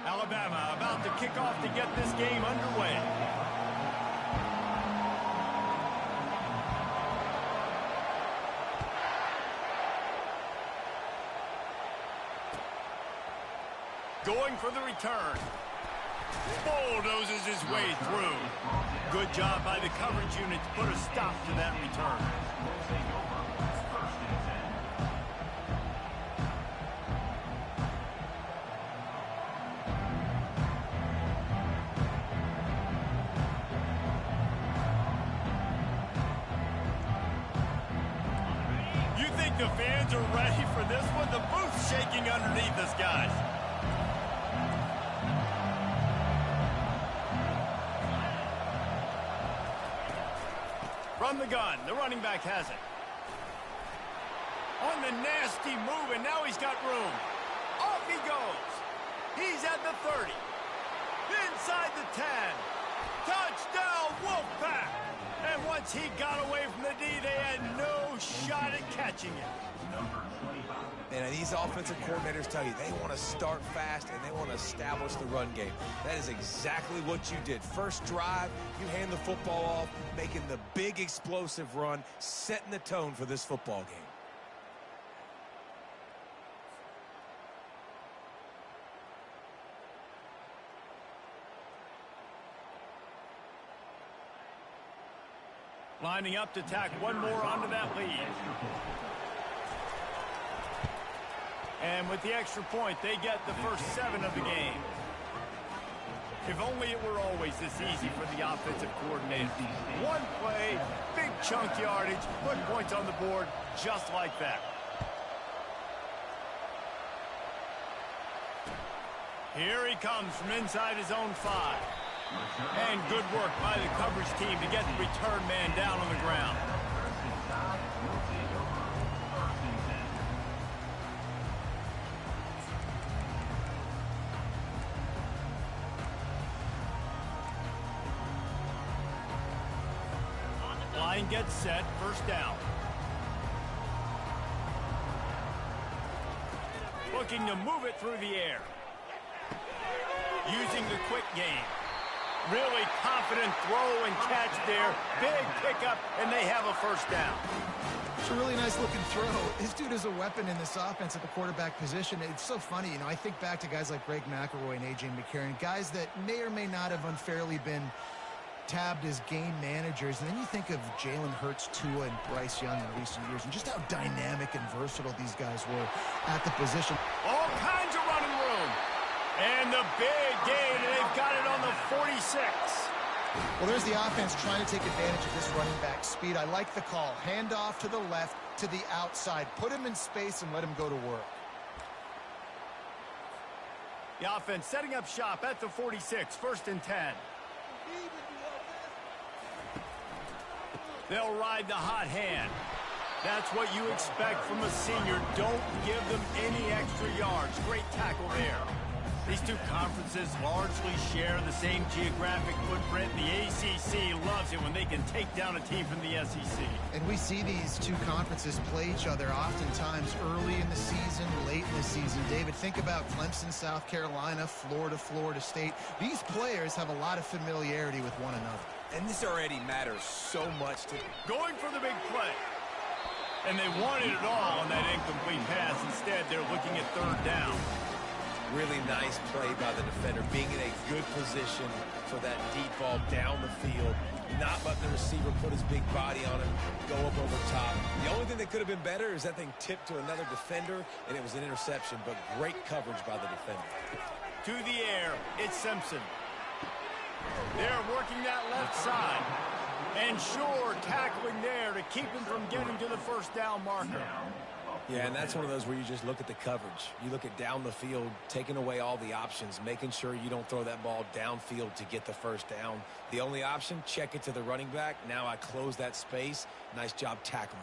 Alabama about to kick off to get this game underway. Going for the return. Bulldozes his way through. Good job by the coverage unit to put a stop to that return. You think the fans are ready for this one? The booth's shaking underneath us, guys. From the gun, the running back has it. On the nasty move, and now he's got room. Off he goes. He's at the 30. Inside the 10. Touchdown, Wolfpack! And once he got away from the D, they had no shot at catching it. And these offensive coordinators tell you they want to start fast and they want to establish the run game. That is exactly what you did. First drive, you hand the football off, making the big explosive run, setting the tone for this football game. Lining up to tack one more onto that lead. And with the extra point, they get the first 7 of the game. If only it were always this easy for the offensive coordinator. One play, big chunk yardage, put points on the board just like that. Here he comes from inside his own 5. And good work by the coverage team to get the return man down on the ground. Line gets set, first down. Looking to move it through the air. Using the quick game. Really confident throw and catch there. Big pickup, and they have a first down. It's a really nice looking throw. This dude is a weapon in this offense at the quarterback position. It's so funny, you know, I think back to guys like Greg McElroy and A.J. McCarron, guys that may or may not have unfairly been tabbed as game managers. And then you think of Jalen Hurts, Tua, and Bryce Young in recent years, and just how dynamic and versatile these guys were at the position. All kinds of running room. And the big gain, and they've got it on the 46. Well, there's the offense trying to take advantage of this running back speed. I like the call. Hand off to the left, to the outside. Put him in space and let him go to work. The offense setting up shop at the 46, first and 10. They'll ride the hot hand. That's what you expect from a senior. Don't give them any extra yards. Great tackle there. These two conferences largely share the same geographic footprint. The ACC loves it when they can take down a team from the SEC. And we see these two conferences play each other oftentimes early in the season, late in the season. David, think about Clemson, South Carolina, Florida, Florida State. These players have a lot of familiarity with one another. And this already matters so much to them. Going for the big play. And they wanted it all on that incomplete pass. Instead, they're looking at third down. Really nice play by the defender, being in a good position for that deep ball down the field, not letting the receiver put his big body on him, go up over top. The only thing that could have been better is that thing tipped to another defender, and it was an interception, but great coverage by the defender. To the air, it's Simpson. They're working that left side. And sure, tackling there to keep him from getting to the first down marker. Yeah, and that's one of those where you just look at the coverage. You look at down the field, taking away all the options, making sure you don't throw that ball downfield to get the first down. The only option, check it to the running back. Now I close that space. Nice job tackling.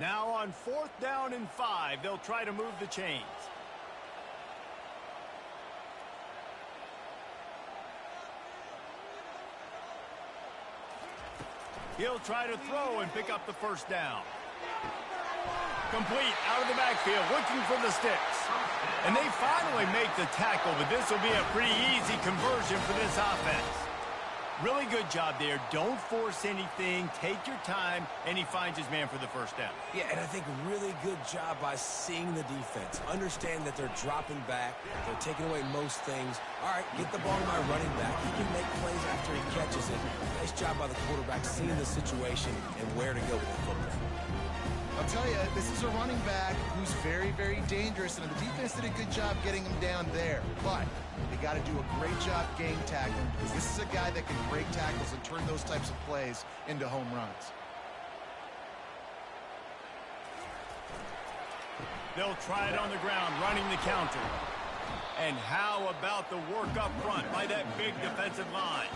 Now on fourth down and 5, they'll try to move the chains. He'll try to throw and pick up the first down. Complete out of the backfield, looking for the sticks. And they finally make the tackle, but this will be a pretty easy conversion for this offense. Really good job there. Don't force anything. Take your time, and he finds his man for the first down. Yeah, and I think really good job by seeing the defense. Understand that they're dropping back. They're taking away most things. All right, get the ball to my running back. He can make plays after he catches it. Nice job by the quarterback seeing the situation and where to go with the football. I'll tell you, this is a running back who's very, very dangerous, and the defense did a good job getting him down there. But they got to do a great job game tackling, because this is a guy that can break tackles and turn those types of plays into home runs. They'll try it on the ground, running the counter. And how about the work up front by that big defensive line?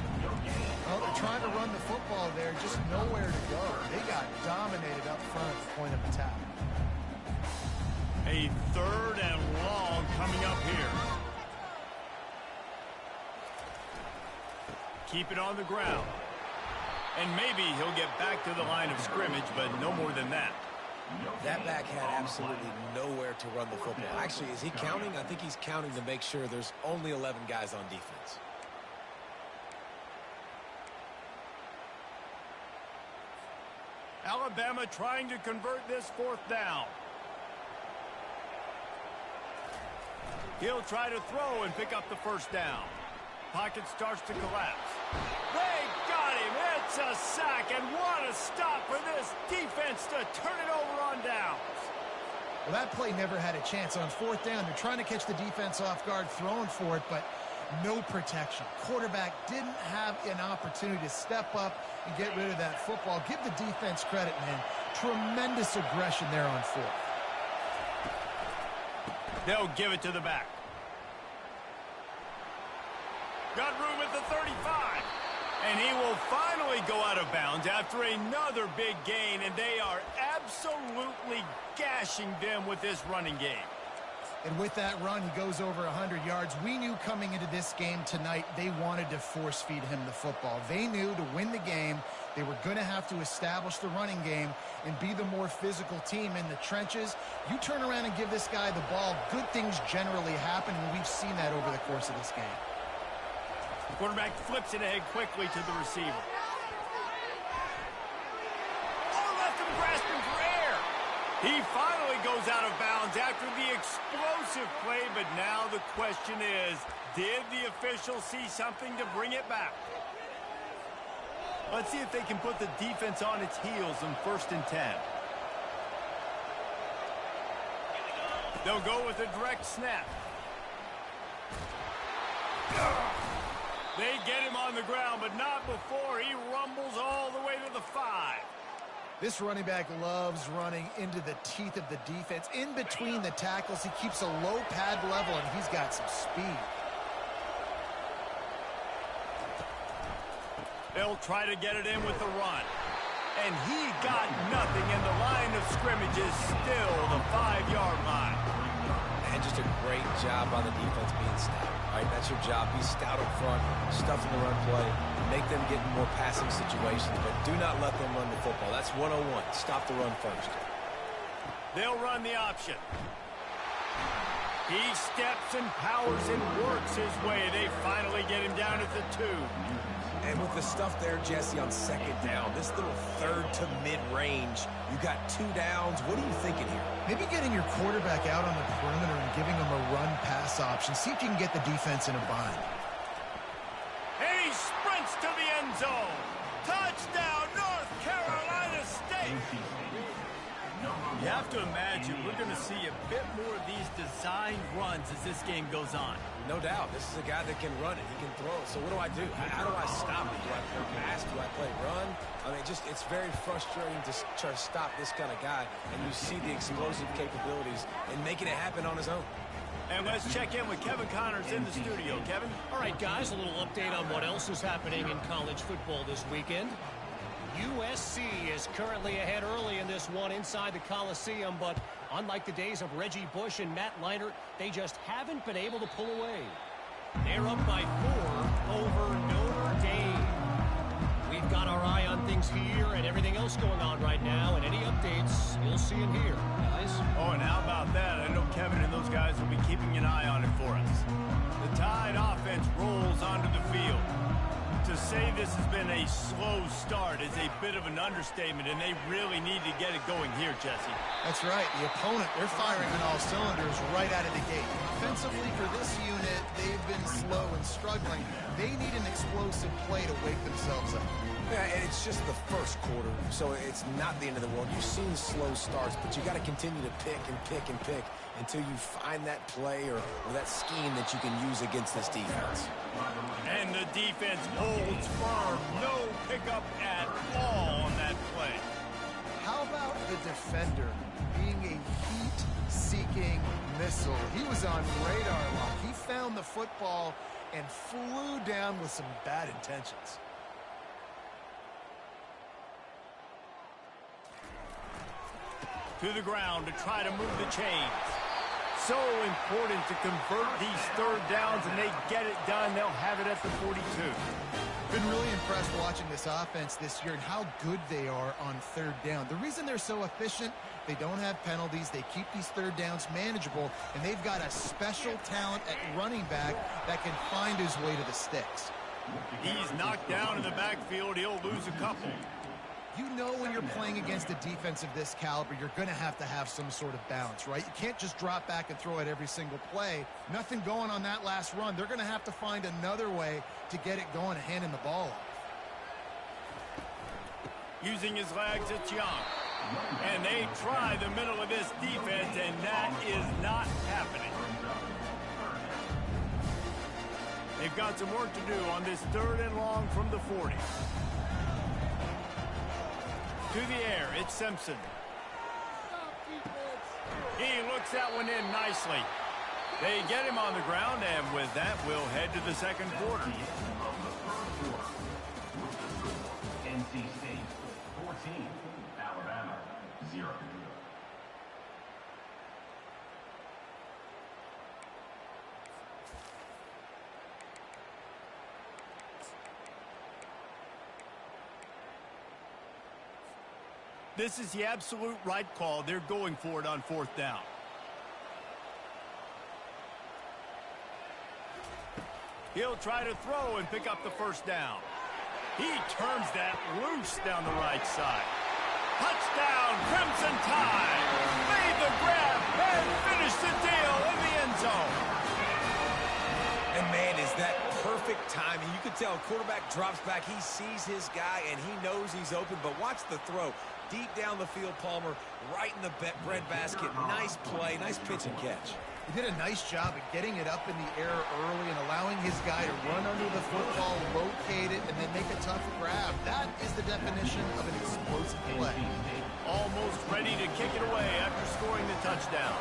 Well, they're trying to run the football there, just nowhere to go. They got dominated up front at the point of attack. A 3rd and long coming up here. Keep it on the ground. And maybe he'll get back to the line of scrimmage, but no more than that. That back had absolutely nowhere to run the football. Actually, is he counting? I think he's counting to make sure there's only 11 guys on defense. Alabama trying to convert this 4th down. He'll try to throw and pick up the first down. Pocket starts to collapse. They got him. It's a sack, and what a stop for this defense to turn it over on downs. Well, that play never had a chance. On 4th down, they're trying to catch the defense off guard, throwing for it, but no protection. Quarterback didn't have an opportunity to step up and get rid of that football. Give the defense credit, man. Tremendous aggression there on 4th. They'll give it to the back. Got room at the 35. And he will finally go out of bounds after another big gain, and they are absolutely gashing them with this running game. And with that run, he goes over 100 yards. We knew coming into this game tonight they wanted to force feed him the football. They knew to win the game, they were going to have to establish the running game and be the more physical team in the trenches. You turn around and give this guy the ball, good things generally happen, and we've seen that over the course of this game. The quarterback flips it ahead quickly to the receiver. Oh, left him grasping for air. He finally goes out of bounds after the explosive play, but now the question is, did the official see something to bring it back? Let's see if they can put the defense on its heels on 1st and 10. They'll go with a direct snap. They get him on the ground, but not before he rumbles all the way to the 5. This running back loves running into the teeth of the defense. In between the tackles, he keeps a low pad level, and he's got some speed. They'll try to get it in with the run. And he got nothing, and the line of scrimmage is still the 5-yard line. And just a great job by the defense being stout. All right, that's your job. Be stout up front, stuff in the run play, make them get in more passing situations, but do not let them run the football. That's 101. Stop the run first. They'll run the option. He steps and powers and works his way. They finally get him down at the 2. And with the stuff there, Jesse, on 2nd down, this little 3rd to mid-range, you got 2 downs. What are you thinking here? Maybe getting your quarterback out on the perimeter and giving him a run-pass option. See if you can get the defense in a bind. And he sprints to the end zone. Touchdown, North Carolina State. You have to imagine we're going to see a bit more of these designed runs as this game goes on. No doubt. This is a guy that can run it. He can throw it. So what do I do? How do I stop it? Do I play pass? Do I play run? I mean, it's very frustrating to try to stop this kind of guy, and you see the explosive capabilities and making it happen on his own. And let's check in with Kevin Connors in the studio. Kevin? All right, guys, a little update on what else is happening in college football this weekend. USC is currently ahead early in this one inside the Coliseum, but unlike the days of Reggie Bush and Matt Leinart, they just haven't been able to pull away. They're up by 4 over Notre Dame. We've got our eye on things things here and everything else going on right now, and any updates you'll see in here, guys. Oh, and how about that? I know Kevin and those guys will be keeping an eye on it for us. The Tide offense rolls onto the field. To say this has been a slow start is a bit of an understatement, and they really need to get it going here, Jesse. That's right. The opponent, they're firing on all cylinders right out of the gate. Offensively, for this unit, they've been slow and struggling. They need an explosive play to wake themselves up. Yeah, and it's just the first quarter, so it's not the end of the world. You've seen slow starts, but you got to continue to pick and pick and pick until you find that play or that scheme that you can use against this defense. And the defense holds firm. No pickup at all on that play. How about the defender being a heat-seeking missile? He was on radar lock. He found the football and flew down with some bad intentions. To the ground to try to move the chains. So important to convert these third downs, and they get it done. They'll have it at the 42. Been really impressed watching this offense this year and how good they are on third down. The reason they're so efficient, they don't have penalties. They keep these third downs manageable, and they've got a special talent at running back that can find his way to the sticks. He's knocked down in the backfield. He'll lose a couple. You know when you're playing against a defense of this caliber, you're going to have some sort of balance, right? You can't just drop back and throw it every single play. Nothing going on that last run. They're going to have to find another way to get it going and handing the ball off. Using his legs, it's Young. And they try the middle of this defense, and that is not happening. They've got some work to do on this third and long from the 40. To the air, it's Simpson. He looks that one in nicely. They get him on the ground, and with that, we'll head to the second quarter. NC State 14, Alabama 0. This is the absolute right call. They're going for it on fourth down. He'll try to throw and pick up the first down. He turns that loose down the right side. Touchdown, Crimson Tide. Made the grab and finished the deal in the end zone. And, man, is that perfect timing. You can tell quarterback drops back. He sees his guy, and he knows he's open. But watch the throw. Deep down the field, Palmer, right in the bread basket. Nice play, nice pitch and catch. He did a nice job of getting it up in the air early and allowing his guy to run under the football, locate it, and then make a tough grab. That is the definition of an explosive play. Almost ready to kick it away after scoring the touchdown.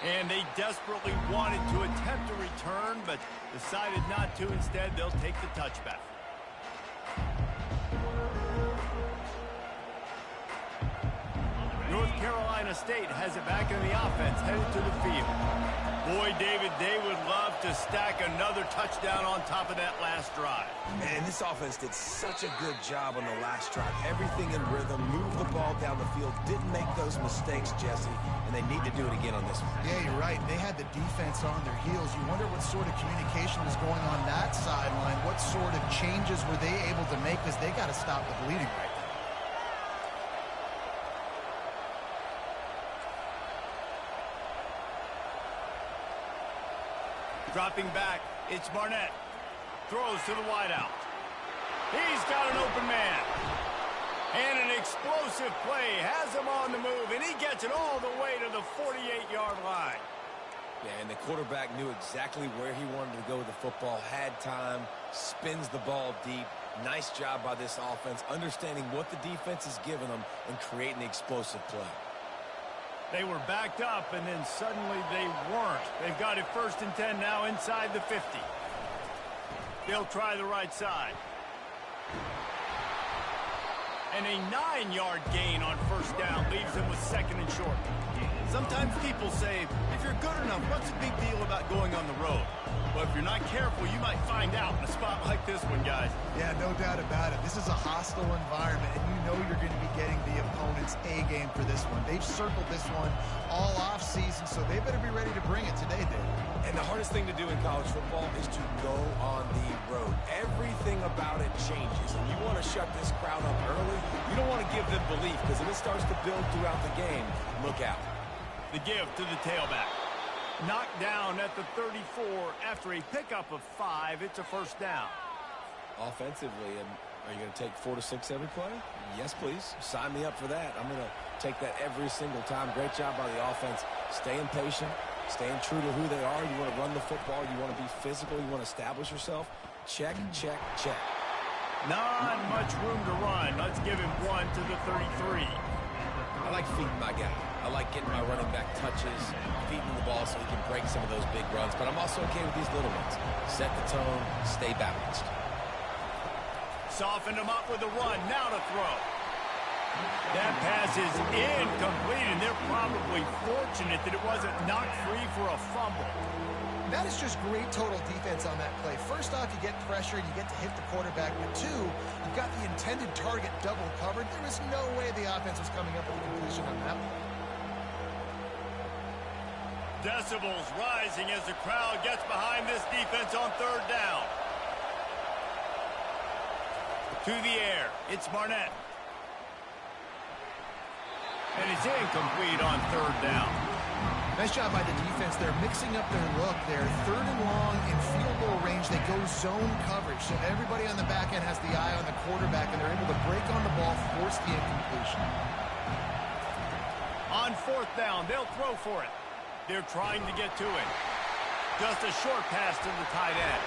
And they desperately wanted to attempt a return, but decided not to. Instead, they'll take the touchback. North Carolina State has it back in the offense, headed to the field. Boy, David, they would love to stack another touchdown on top of that last drive. And this offense did such a good job on the last drive. Everything in rhythm, moved the ball down the field, didn't make those mistakes, Jesse, and they need to do it again on this one. Yeah, you're right. They had the defense on their heels. You wonder what sort of communication was going on that sideline. What sort of changes were they able to make, because they got to stop the bleeding right now. Dropping back, it's Barnett. Throws to the wideout. He's got an open man. And an explosive play has him on the move, and he gets it all the way to the 48-yard line. Yeah, and the quarterback knew exactly where he wanted to go with the football, had time, spins the ball deep. Nice job by this offense, understanding what the defense is giving them and creating the explosive play. They were backed up, and then suddenly they weren't. They've got it 1st and 10 now inside the 50. They'll try the right side. And a 9-yard gain on 1st down leaves them with 2nd and short. Sometimes people say, if you're good enough, what's the big deal about going on the road? if you're not careful, you might find out in a spot like this one, guys. Yeah, no doubt about it. This is a hostile environment, and you know you're going to be getting the opponent's A game for this one. They've circled this one all off season, so they better be ready to bring it today, Dave. And the hardest thing to do in college football is to go on the road. Everything about it changes, and you want to shut this crowd up early. You don't want to give them belief, because if it starts to build throughout the game, look out. The give to the tailback. Knocked down at the 34 after a pickup of 5. It's a first down. Offensively, are you going to take 4 to 6 every play? Yes, please. Sign me up for that. I'm going to take that every single time. Great job by the offense. Staying patient, staying true to who they are. You want to run the football. You want to be physical. You want to establish yourself. Check, check, check. Not much room to run. Let's give him 1 to the 33. I like feeding my guy. I like getting my running back touches, feeding the ball so he can break some of those big runs. But I'm also okay with these little ones. Set the tone, stay balanced. Softened him up with a run. Now to throw. That pass is incomplete, and they're probably fortunate that it wasn't knocked free for a fumble. That is just great total defense on that play. First off, you get pressure and you get to hit the quarterback. But two, you've got the intended target double covered. There is no way the offense was coming up with a completion on that one. Decibels rising as the crowd gets behind this defense on third down. To the air, it's Barnett. And it's incomplete on third down. Nice job by the defense. They're mixing up their look. They're third and long in field goal range. They go zone coverage. So everybody on the back end has the eye on the quarterback, and they're able to break on the ball, force the incompletion. On fourth down, they'll throw for it. They're trying to get to it. Just a short pass to the tight end.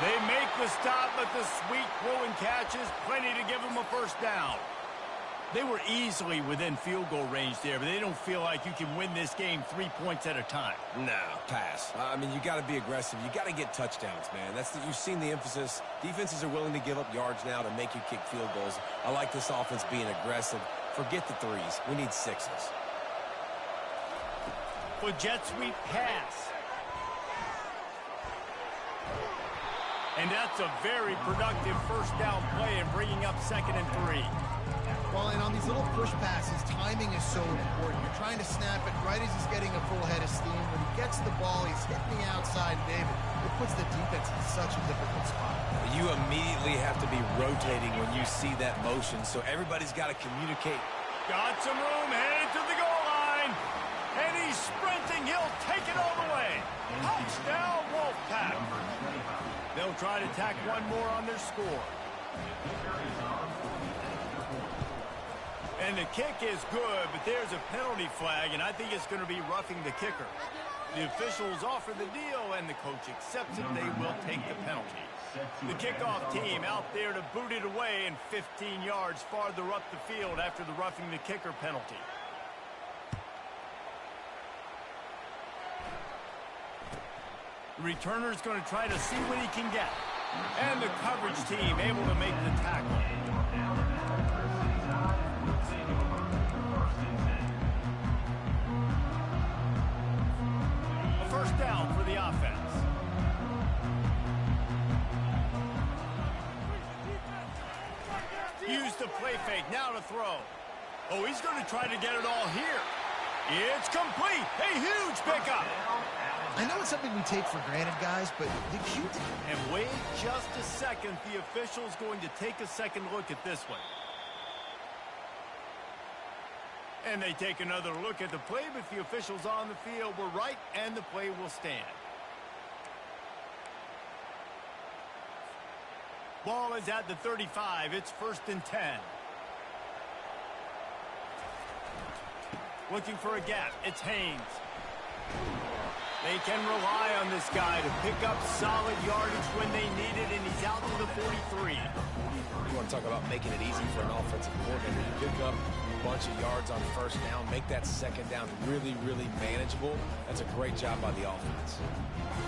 They make the stop, but the sweet throwing catch is plenty to give them a first down. They were easily within field goal range there, but they don't feel like you can win this game 3 points at a time. No, pass. I mean, you got to be aggressive. You got to get touchdowns, man. You've seen the emphasis. Defenses are willing to give up yards now to make you kick field goals. I like this offense being aggressive. Forget the threes. We need sixes. For jet sweep pass. And that's a very productive first down play and bringing up 2nd and 3. Well, and on these little push passes, timing is so important. You're trying to snap it right as he's getting a full head of steam. When he gets the ball, he's hitting the outside, David. It puts the defense in such a difficult spot. You immediately have to be rotating when you see that motion, so everybody's got to communicate. Got some room, headed to the goal line. And he's sprinting. He'll take it all the way. Touchdown, Wolfpack. They'll try to tack one more on their score. And the kick is good, but there's a penalty flag, and I think it's going to be roughing the kicker. The officials offer the deal, and the coach accepts it. They will take the penalty. The kickoff team out there to boot it away and 15 yards farther up the field after the roughing the kicker penalty. The returner's going to try to see what he can get. And the coverage team able to make the tackle. First down for the offense. Use the play fake, now to throw. Oh, he's going to try to get it all here. It's complete. A huge pickup. I know it's something we take for granted, guys, but the cute. And wait just a second. The official's going to take a second look at this one. And they take another look at the play, but the officials on the field were right, and the play will stand. Ball is at the 35. It's 1st and 10. Looking for a gap. It's Haynes. They can rely on this guy to pick up solid yardage when they need it, and he's out to the 43. You want to talk about making it easy for an offensive coordinator. You pick up a bunch of yards on first down, make that second down really, really manageable. That's a great job by the offense.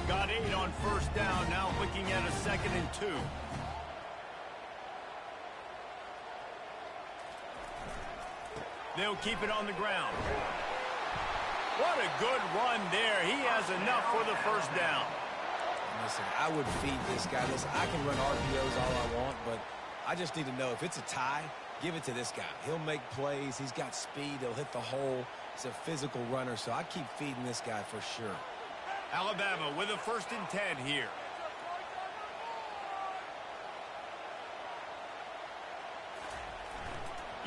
Got 8 on first down, now looking at a 2nd and 2. They'll keep it on the ground. What a good run there. He has enough for the first down. Listen, I would feed this guy. Listen, I can run RPOs all I want, but I just need to know if it's a tie, give it to this guy. He'll make plays. He's got speed. He'll hit the hole. He's a physical runner, so I keep feeding this guy for sure. Alabama with a 1st and 10 here.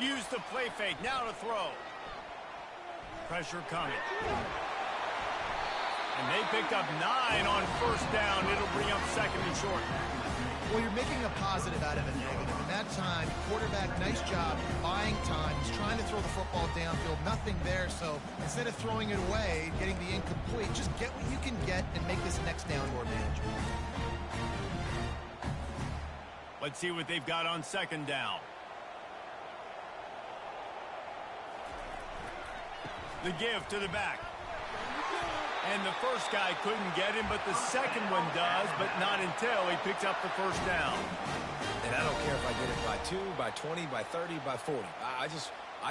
Use the play fake. Now to throw. Pressure coming. And they picked up 9 on 1st down. It'll bring up 2nd and short. Well, you're making a positive out of a negative. In that time, quarterback, nice job, buying time. He's trying to throw the football downfield. Nothing there, so instead of throwing it away, getting the incomplete, just get what you can get and make this next down more manageable. Let's see what they've got on 2nd down. The give to the back. And the first guy couldn't get him, but the second one does, but not until he picks up the 1st down. And I don't care if I get it by 2, by 20, by 30, by 40. I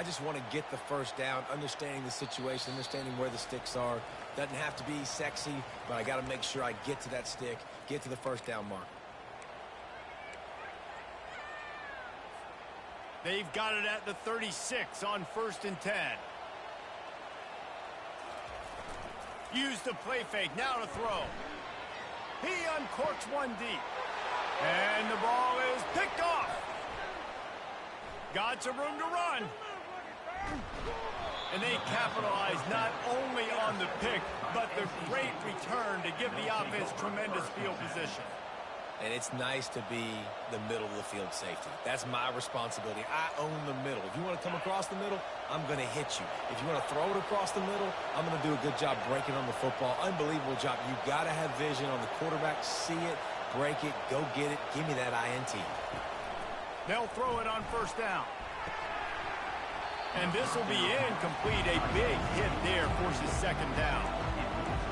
just want to get the 1st down, understanding the situation, understanding where the sticks are. Doesn't have to be sexy, but I got to make sure I get to that stick, get to the 1st down mark. They've got it at the 36 on 1st and 10. Use the play fake. Now to throw. He uncorks one deep. And the ball is picked off. Got some room to run. And they capitalize not only on the pick, but the great return to give the offense tremendous field position. And it's nice to be the middle of the field safety. That's my responsibility. I own the middle. If you want to come across the middle, I'm going to hit you. If you want to throw it across the middle, I'm going to do a good job breaking on the football. Unbelievable job. You got to have vision on the quarterback. See it, break it, go get it. Give me that INT. They'll throw it on 1st down. And this will be incomplete. A big hit there forces 2nd down.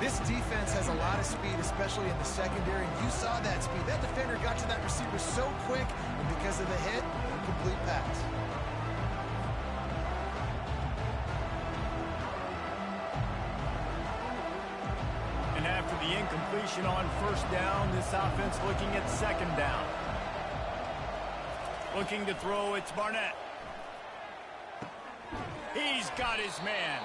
This defense has a lot of speed, especially in the secondary. You saw that speed. That defender got to that receiver so quick, and because of the hit, incomplete pass. And after the incompletion on 1st down, this offense looking at 2nd down. Looking to throw, it's Barnett. He's got his man.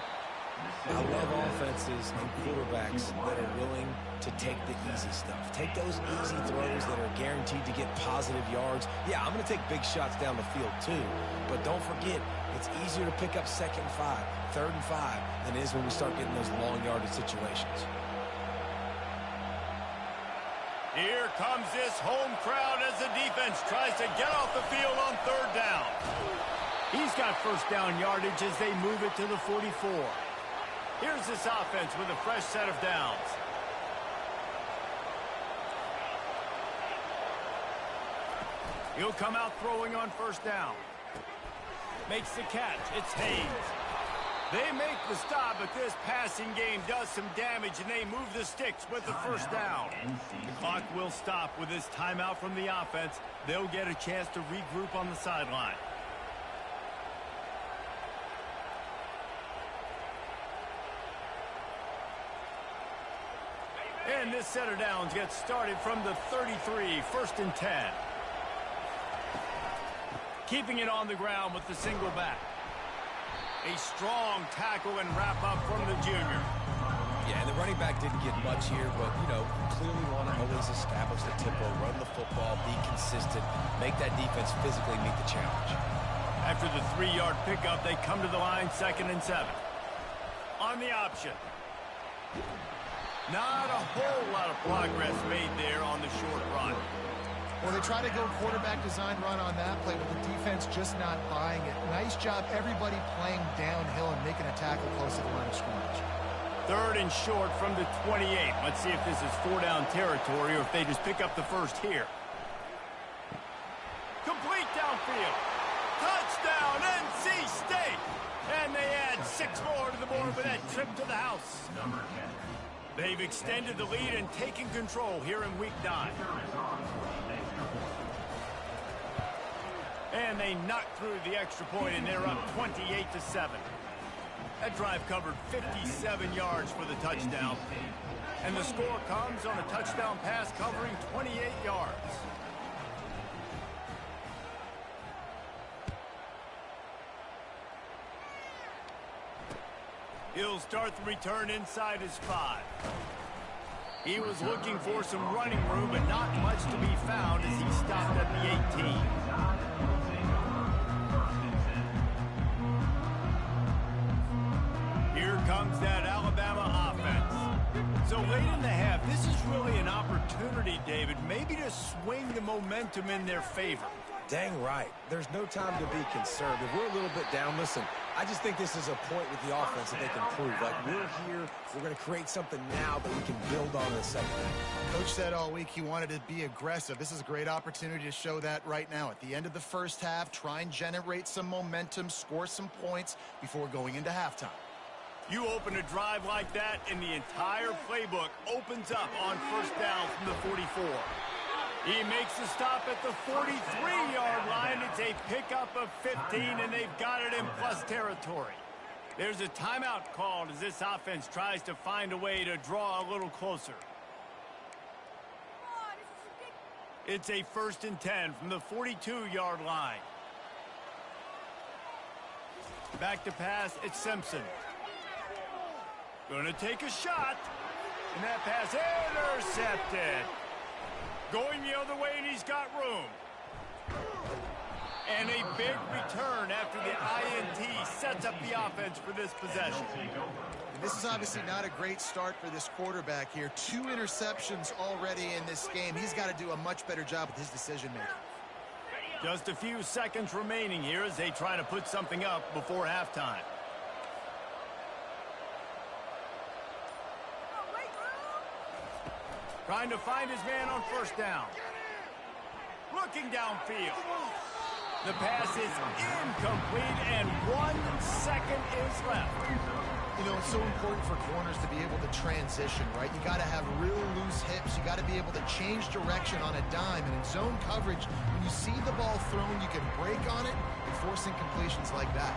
I love offenses and quarterbacks that are willing to take the easy stuff. Take those easy throws that are guaranteed to get positive yards. Yeah, I'm going to take big shots down the field too. But don't forget, it's easier to pick up 2nd and 5, 3rd and 5 than it is when we start getting those long yardage situations. Here comes this home crowd as the defense tries to get off the field on 3rd down. He's got 1st down yardage as they move it to the 44. Here's this offense with a fresh set of downs. He'll come out throwing on 1st down. Makes the catch. It's Hayes. They make the stop, but this passing game does some damage, and they move the sticks with the 1st down. The clock will stop with this timeout from the offense. They'll get a chance to regroup on the sideline. And this set of downs gets started from the 33, 1st and 10. Keeping it on the ground with the single back. A strong tackle and wrap up from the junior. Yeah, and the running back didn't get much here, but, you know, clearly want to always establish the tempo, run the football, be consistent, make that defense physically meet the challenge. After the 3-yard pickup, they come to the line 2nd and 7. On the option. Not a whole lot of progress made there on the short run. Well, they try to go quarterback design run on that play, but the defense just not buying it. Nice job, everybody playing downhill and making a tackle close to the line of scrimmage. 3rd and short from the 28. Let's see if this is 4-down territory or if they just pick up the 1st here. Complete downfield. Touchdown, NC State. And they add 6 more to the board for that trip to the house. Number 10. They've extended the lead and taken control here in Week 9. And they knocked through the extra point, and they're up 28-7. That drive covered 57 yards for the touchdown. And the score comes on a touchdown pass covering 28 yards. He'll start the return inside his 5. He was looking for some running room, but not much to be found as he stopped at the 18. Here comes that Alabama offense. So late in the half, this is really an opportunity, David, maybe to swing the momentum in their favor. Dang right. There's no time to be concerned. If we're a little bit down, listen, I just think this is a point with the offense that they can prove. Like, we're here, we're going to create something now that we can build on in the second half. Coach said all week he wanted to be aggressive. This is a great opportunity to show that right now. At the end of the first half, try and generate some momentum, score some points before going into halftime. You open a drive like that, and the entire playbook opens up on first down from the 44. He makes the stop at the 43-yard line. It's a pickup of 15, and they've got it in plus territory. There's a timeout called as this offense tries to find a way to draw a little closer. It's a 1st and 10 from the 42-yard line. Back to pass, it's Simpson. Gonna take a shot, and that pass intercepted. Going the other way, and he's got room. And a big return after the INT sets up the offense for this possession. And this is obviously not a great start for this quarterback here. 2 interceptions already in this game. He's got to do a much better job with his decision-making. Just a few seconds remaining here as they try to put something up before halftime. Trying to find his man on first down. Looking downfield. The pass is incomplete, and 1 second is left. You know, it's so important for corners to be able to transition, right? You got to have real loose hips. You got to be able to change direction on a dime. And in zone coverage, when you see the ball thrown, you can break on it and force incompletions like that.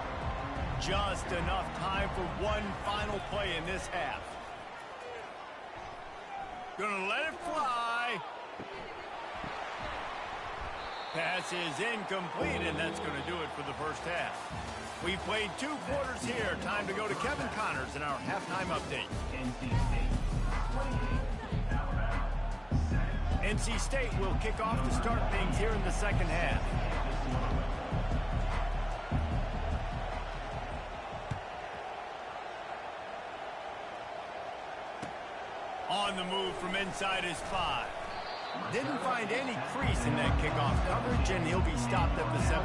Just enough time for one final play in this half. Gonna let it fly. Pass is incomplete, and that's going to do it for the first half. We played 2 quarters here. Time to go to Kevin Connors in our halftime update. NC State will kick off to start things here in the second half. On the move from inside his 5. Didn't find any crease in that kickoff coverage, and he'll be stopped at the 17.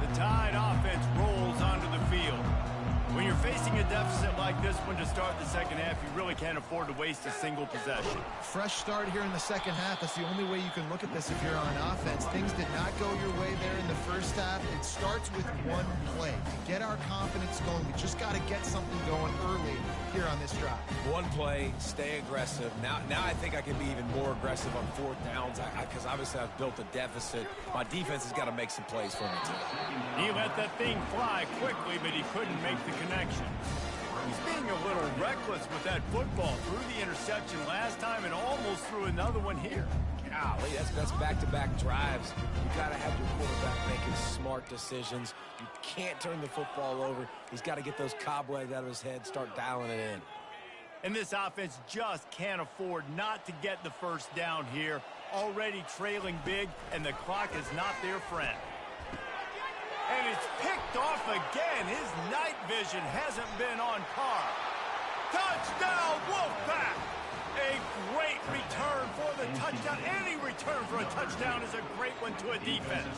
The Tide offense rolls onto the field. When you're facing a deficit like this one to start the second half, you really can't afford to waste a single possession. Fresh start here in the second half. That's the only way you can look at this if you're on offense. Things did not go your way there in the first half. It starts with one play. To get our confidence going, we just got to get something going early here on this drive. One play, stay aggressive. Now I think I can be even more aggressive on 4th downs because obviously I've built a deficit. My defense has got to make some plays for me too. He let that thing fly quickly, but he couldn't make the connection. He's being a little reckless with that football. Threw the interception last time and almost threw another one here. Golly, that's back-to-back drives. You got to have your quarterback making smart decisions. You can't turn the football over. He's got to get those cobwebs out of his head, start dialing it in. And this offense just can't afford not to get the first down here. Already trailing big, and the clock is not their friend. And it's picked off again. His night vision hasn't been on par. Touchdown, Wolfpack! A great return for the touchdown. Any return for a touchdown is a great one to a defense.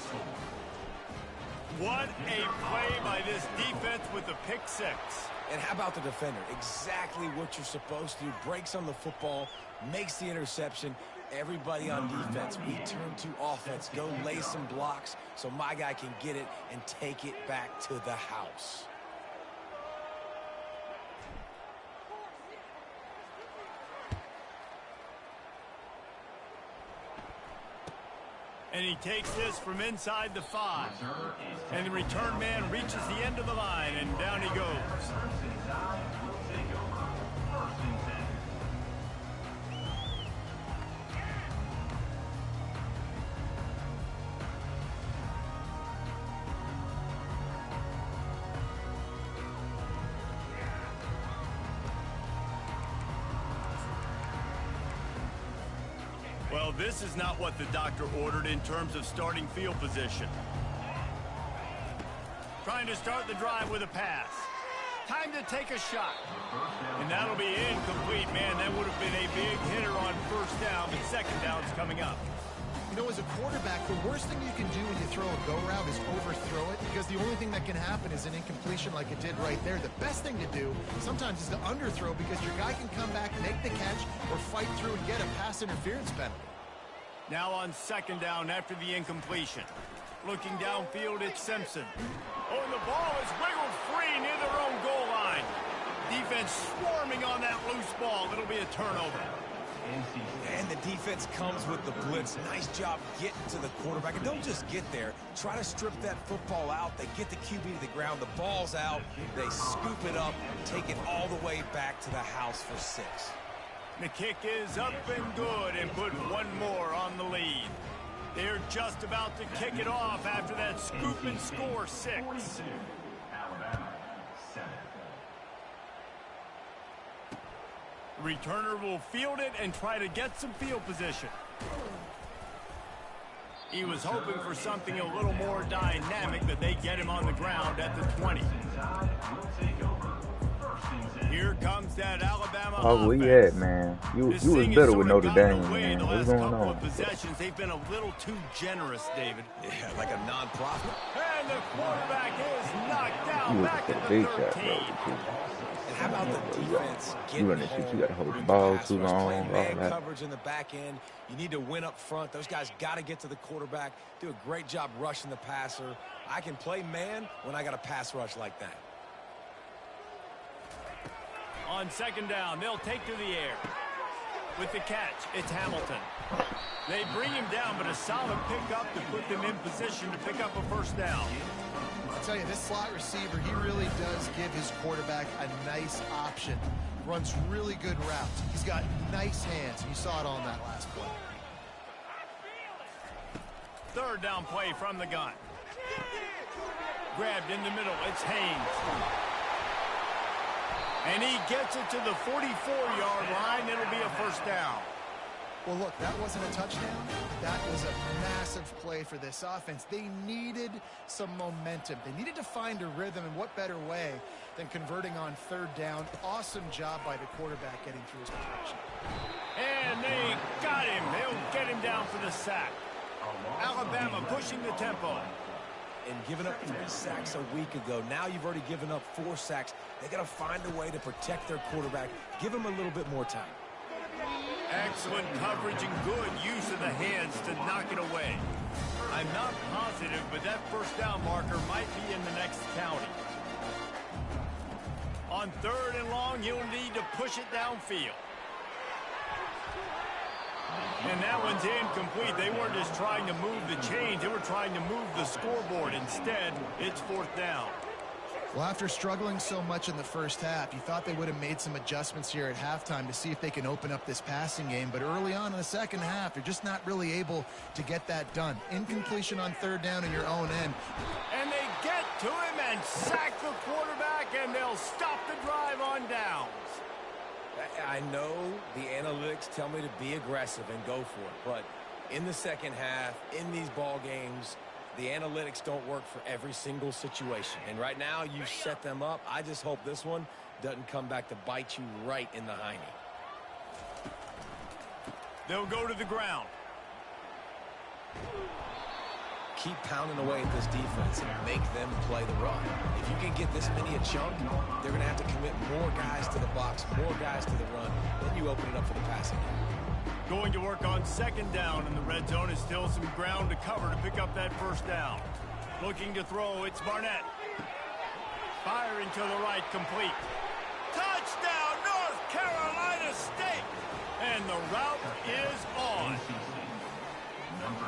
What a play by this defense with the pick 6. And how about the defender? Exactly what you're supposed to do. Breaks on the football, makes the interception. Everybody on defense, we turn to offense. Go lay some blocks so my guy can get it and take it back to the house. And he takes this from inside the 5. And the return man reaches the end of the line, and down he goes. Well, this is not what the doctor ordered in terms of starting field position. Trying to start the drive with a pass. Time to take a shot. And that'll be incomplete, man. That would have been a big hitter on first down, but second down's coming up. You know, as a quarterback, the worst thing you can do when you throw a go route is overthrow it, because the only thing that can happen is an incompletion like it did right there. The best thing to do sometimes is to underthrow, because your guy can come back, make the catch, or fight through and get a pass interference penalty. Now on second down after the incompletion. Looking downfield, it's Simpson. Oh, and the ball is wiggled free near their own goal line. Defense swarming on that loose ball. It'll be a turnover. And the defense comes with the blitz. Nice job getting to the quarterback. And don't just get there. Try to strip that football out. They get the QB to the ground. The ball's out. They scoop it up, take it all the way back to the house for 6. The kick is up and good, and put one more on the lead. They're just about to kick it off after that scoop and score 6. Alabama 7. Returner will field it and try to get some field position. He was hoping for something a little more dynamic, but they get him on the ground at the 20. Here comes that Alabama Oh, where you at, man? You was better with Notre Dame, man. What's going on? Possessions, they've been a little too generous, David. Yeah, like a non-profit. And the quarterback is knocked down You was back a at big the shot, 13. bro. And how about the defense You getting running home? shit, you gotta hold the during ball pass too rush, long, playing all man that. coverage in the back end. You need to win up front. Those guys got to get to the quarterback. Do a great job rushing the passer. I can play man when I got a pass rush like that. On second down, they'll take to the air. With the catch, it's Hamilton. They bring him down, but a solid pickup to put them in position to pick up a first down. I'll tell you, this slot receiver, he really does give his quarterback a nice option. Runs really good routes. He's got nice hands. You saw it on that last play. Third down play from the gun. Grabbed in the middle, it's Haynes. And he gets it to the 44-yard line. It'll be a first down. Well, look, that wasn't a touchdown. That was a massive play for this offense. They needed some momentum. They needed to find a rhythm, and what better way than converting on third down. Awesome job by the quarterback getting through his protection. And they got him. They'll get him down for the sack. Alabama pushing the tempo. And giving up 3 sacks a week ago. Now you've already given up 4 sacks. They got to find a way to protect their quarterback. Give him a little bit more time. Excellent coverage and good use of the hands to knock it away. I'm not positive, but that first down marker might be in the next county. On third and long, he'll need to push it downfield. And that one's incomplete. They weren't just trying to move the chains. They were trying to move the scoreboard. Instead, it's fourth down. Well, after struggling so much in the first half, you thought they would have made some adjustments here at halftime to see if they can open up this passing game. But early on in the second half, they're just not really able to get that done. Incompletion on third down in your own end. And they get to him and sack the quarterback, and they'll stop the drive on downs. I know the analytics tell me to be aggressive and go for it, but in the second half, in these ball games, the analytics don't work for every single situation. And right now, you set them up. I just hope this one doesn't come back to bite you right in the hiney. They'll go to the ground. Keep pounding away at this defense and make them play the run. If you can get this many a chunk, they're going to have to commit more guys to the box, more guys to the run. Then you open it up for the passing game. Going to work on second down, and the red zone is still some ground to cover to pick up that first down. Looking to throw, it's Barnett. Firing to the right, complete. Touchdown, North Carolina State! And the route is on.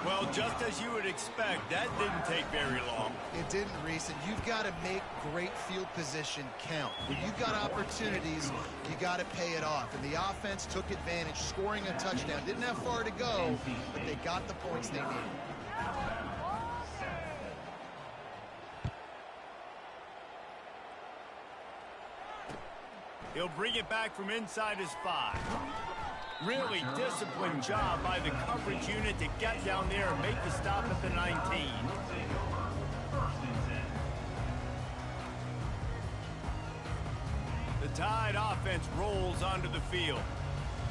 Well, just as you would expect, that didn't take very long. It didn't, Reese, and you've got to make great field position count. When you've got opportunities, you got to pay it off. And the offense took advantage, scoring a touchdown. Didn't have far to go, but they got the points they needed. He'll bring it back from inside his 5. Really disciplined job by the coverage unit to get down there and make the stop at the 19. The Tide offense rolls onto the field.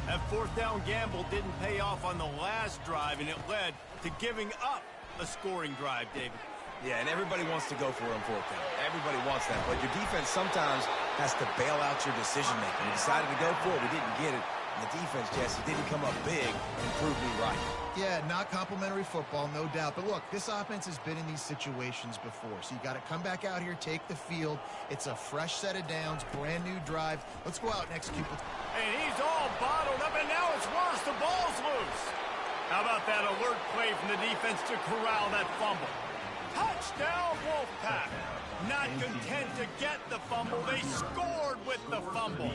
That fourth down gamble didn't pay off on the last drive, and it led to giving up a scoring drive, David. Yeah, and everybody wants to go for it on fourth down. Everybody wants that, but your defense sometimes has to bail out your decision-making. We decided to go for it. We didn't get it. And the defense, Jesse, didn't come up big and prove me right. Yeah, not complimentary football, no doubt. But look, this offense has been in these situations before. So you got to come back out here, take the field. It's a fresh set of downs, brand new drive. Let's go out and execute. And he's all bottled up, and now it's worse. The ball's loose. How about that alert play from the defense to corral that fumble? Touchdown, Wolfpack. Not content to get the fumble, they scored with the fumble.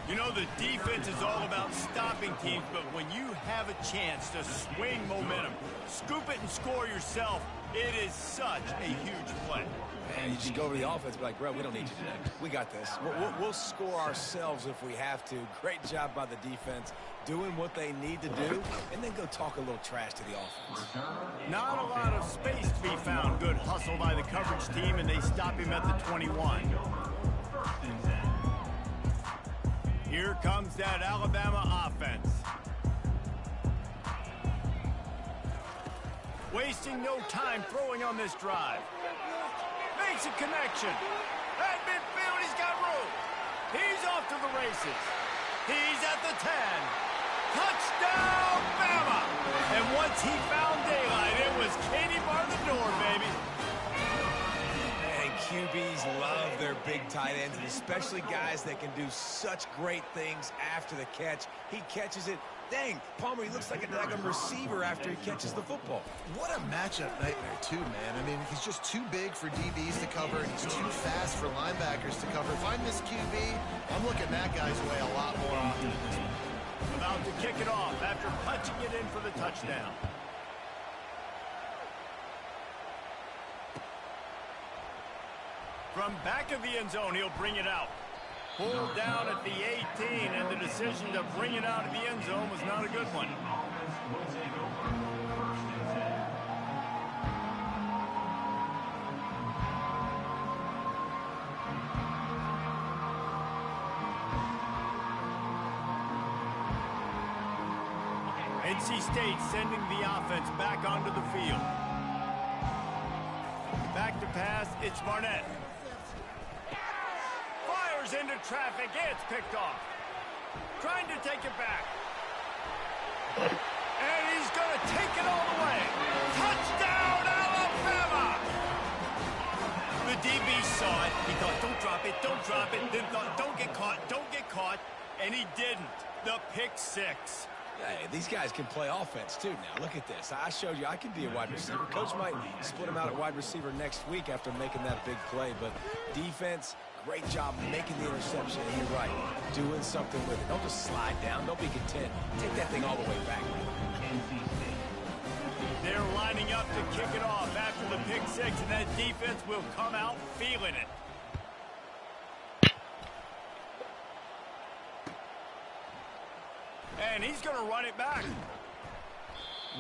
You know, the defense is all about stopping teams, but when you have a chance to swing momentum, scoop it and score yourself, it is such a huge play. Man, you just go over the offense and be like, bro, we don't need you today. We got this. We'll score ourselves if we have to. Great job by the defense, doing what they need to do, and then go talk a little trash to the offense. Not a lot of space to be found. Good hustle by the coverage team, and they stop him at the 21. Here comes that Alabama offense. Wasting no time throwing on this drive. Makes a connection. At midfield, he's got room. He's off to the races. He's at the 10. Touchdown, Bama! And once he found daylight, it was Katie bar the door, baby. And QBs love their big tight ends, and especially guys that can do such great things after the catch. He catches it. Dang, Palmer, he looks like a daggum receiver after he catches the football. What a matchup nightmare, too, man. I mean, he's just too big for DBs to cover, and he's too fast for linebackers to cover. If I'm this QB, I'm looking that guy's way a lot more often. About to kick it off after punching it in for the touchdown. From back of the end zone, he'll bring it out. Pulled down at the 18, and the decision to bring it out of the end zone was not a good one. NC State sending the offense back onto the field. Back to pass, it's Barnett. Fires into traffic, it's picked off. Trying to take it back. And he's going to take it all the way. Touchdown, Alabama! The DB saw it. He thought, don't drop it, don't drop it. Then thought, don't get caught. And he didn't. The pick six. Hey, these guys can play offense, too, now. Look at this. I showed you I can be a wide receiver. Coach might split him out at wide receiver next week after making that big play. But defense, great job making the interception. And you're right, doing something with it. Don't just slide down. Don't be content. Take that thing all the way back. They're lining up to kick it off after the pick six, and that defense will come out feeling it. And he's going to run it back.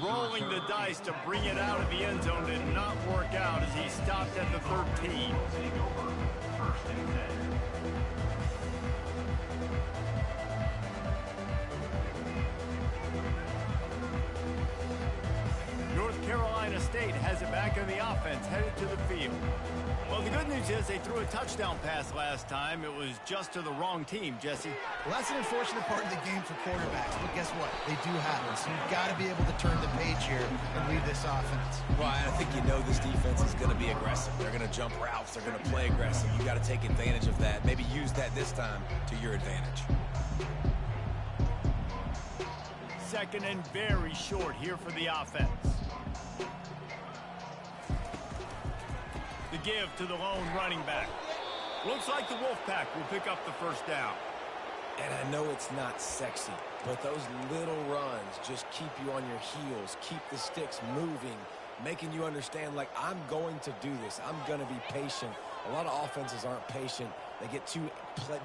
Rolling the dice to bring it out of the end zone did not work out as he stopped at the 13. North Carolina State has it back on the offense, headed to the field. Well, the good news is they threw a touchdown pass last time. It was just to the wrong team, Jesse. Well, that's an unfortunate part of the game for quarterbacks, but guess what? They do have it, so you've got to be able to turn the page here and lead this offense. Right, I think you know this defense is going to be aggressive. They're going to jump routes. They're going to play aggressive. You got to take advantage of that. Maybe use that this time to your advantage. second and very short here for the offense. The give to the lone running back. Looks like the Wolfpack will pick up the first down. And I know it's not sexy, but those little runs just keep you on your heels, keep the sticks moving, making you understand, like, I'm going to do this. I'm going to be patient. A lot of offenses aren't patient. They get too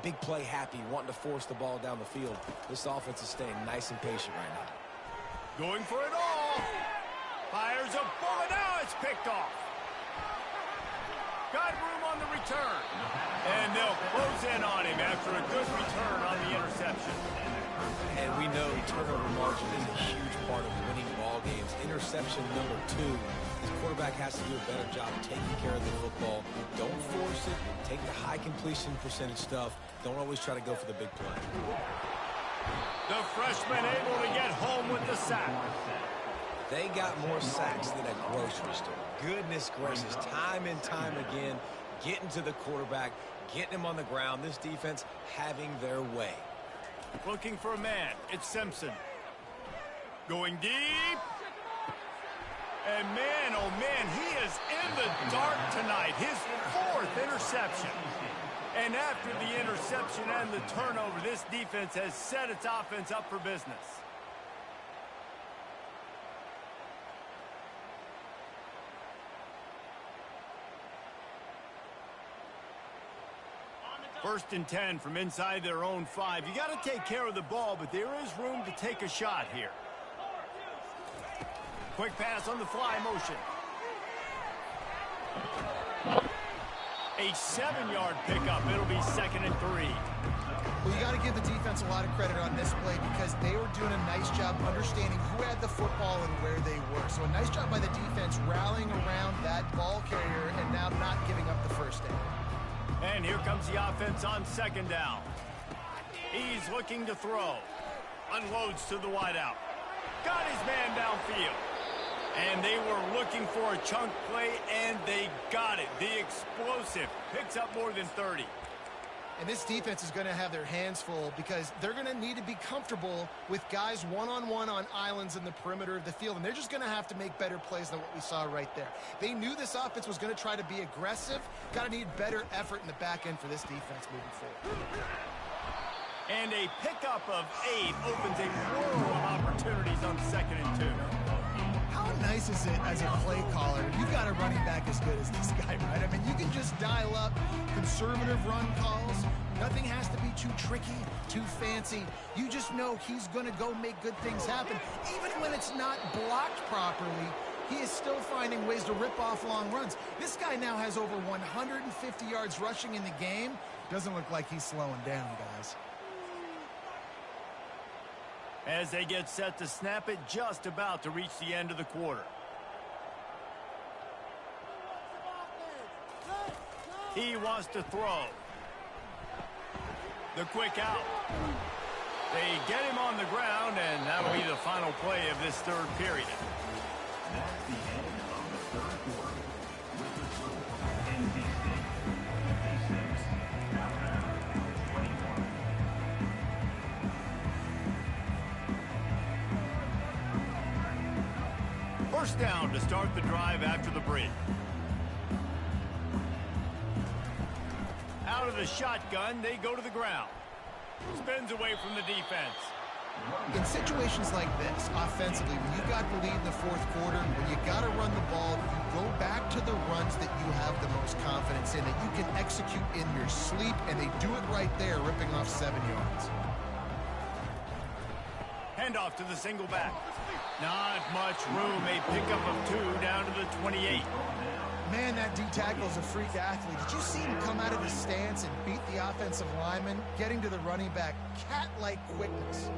big play happy, wanting to force the ball down the field. This offense is staying nice and patient right now. Going for it all. Fires a bullet. Now it's picked off. Got room on the return. And they'll close in on him after a good return on the interception. And we know turnover margin is a huge part of winning ball games. Interception number 2. This quarterback has to do a better job taking care of the football. Don't force it. Take the high completion percentage stuff. Don't always try to go for the big play. The freshman able to get home with the sack. They got more sacks than a grocery store. Goodness gracious, time and time again, getting to the quarterback, getting him on the ground. This defense having their way. Looking for a man. It's Simpson. Going deep. And man, oh man, he is in the dark tonight. His 4th interception. And after the interception and the turnover, this defense has set its offense up for business. First and 10 from inside their own 5. You got to take care of the ball, but there is room to take a shot here. Quick pass on the fly motion. A 7-yard pickup. It'll be 2nd and 3. Well, you got to give the defense a lot of credit on this play because they were doing a nice job understanding who had the football and where they were. So a nice job by the defense rallying around that ball carrier and now not giving up the first down. And here comes the offense on 2nd down. He's looking to throw. Unloads to the wideout. Got his man downfield. And they were looking for a chunk play, and they got it. The explosive picks up more than 30. And this defense is going to have their hands full because they're going to need to be comfortable with guys one-on-one on islands in the perimeter of the field. And they're just going to have to make better plays than what we saw right there. They knew this offense was going to try to be aggressive. Got to need better effort in the back end for this defense moving forward. And a pickup of 8 opens a world of opportunities on 2nd and 2. How nice is it as a play caller? You've got a running back as good as this guy, right? I mean, you can just dial up conservative run calls. Nothing has to be too tricky, too fancy. You just know he's going to go make good things happen. Even when it's not blocked properly, he is still finding ways to rip off long runs. This guy now has over 150 yards rushing in the game. Doesn't look like he's slowing down, guys. As they get set to snap it, just about to reach the end of the quarter. He wants to throw. The quick out. They get him on the ground, and that'll be the final play of this 3rd period. That's the end of the 3rd quarter. With the score, NBC 56, Alabama 21. First down to start the drive after the break. Out of the shotgun, they go to the ground. Spins away from the defense. In situations like this, offensively, when you got the lead in the 4th quarter, when you got to run the ball, you go back to the runs that you have the most confidence in, that you can execute in your sleep, and they do it right there, ripping off 7 yards. Handoff to the single back. Not much room. A pickup of 2 down to the 28. Man, that D-tackle's a freak athlete. Did you see him come out of his stance and beat the offensive lineman, getting to the running back? Cat-like quickness.